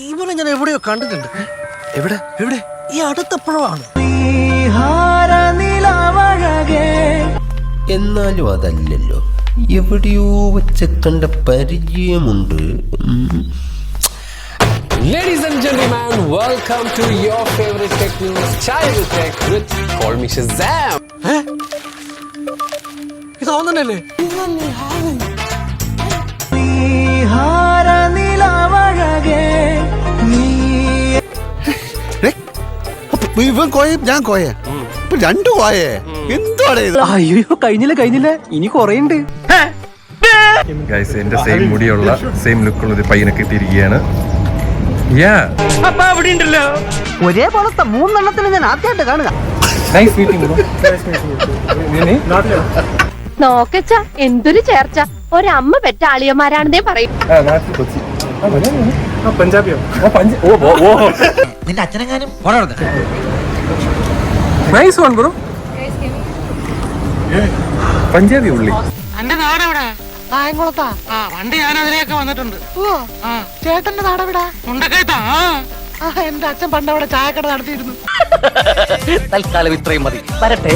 ഇവനെ ഞാൻ എവിടെയോ കണ്ടിട്ടുണ്ട്. എവിടെ എവിടെ? ഈ അടുത്തപ്പോഴാണ്. എന്നാലും അതല്ലല്ലോ, എവിടെയോ വെച്ച കണ്ട പരിചയമുണ്ട്. Ladies and gentlemen, welcome to your favorite tech news, Childhood Tech with Call Me Shazam. ഇതാവൻ തന്നെയല്ലേ? ഇവൻ കോയ ഞാൻ കോയ രണ്ടു കോയേ എന്താണ് ഇത്? അയ്യോ കഴിഞ്ഞില്ല ഇനി കൊറേണ്ട്. ഗൈസ്, എന്റെ സെയിം മുടിയുള്ള സെയിം ലുക്കുള്ള ഒരു പയ്യനെ കിട്ടിയിരിക്കുകയാണ്. ഒരേപോലത്തെ മൂന്നെണ്ണത്തിന് ഞാൻ ആദ്യമായിട്ട് കാണുക. നോക്കച്ച എന്തൊരു ചേർച്ച, ഒരമ്മ പെറ്റ ആളിയന്മാരാണെന്നേ പറയും. നിന്റെ അച്ഛനെങ്ങാനും നൈസ് വൺ ബ്രോ. പഞ്ചാബി ഉള്ളി. എന്റെ നാടെവിടെ? കായംകുളത്താ. ആ പണ്ട് ഞാൻ അതിലേക്ക് വന്നിട്ടുണ്ട്. ഓ ആ ചേട്ടന്റെ നാടെവിടെ? മുണ്ടക്കയത്താ. ആ എന്റെ അച്ഛൻ പണ്ട് അവിടെ ചായക്കട നടത്തിയിരുന്നു. തൽക്കാലം ഇത്രയും മതി. വരട്ടെ.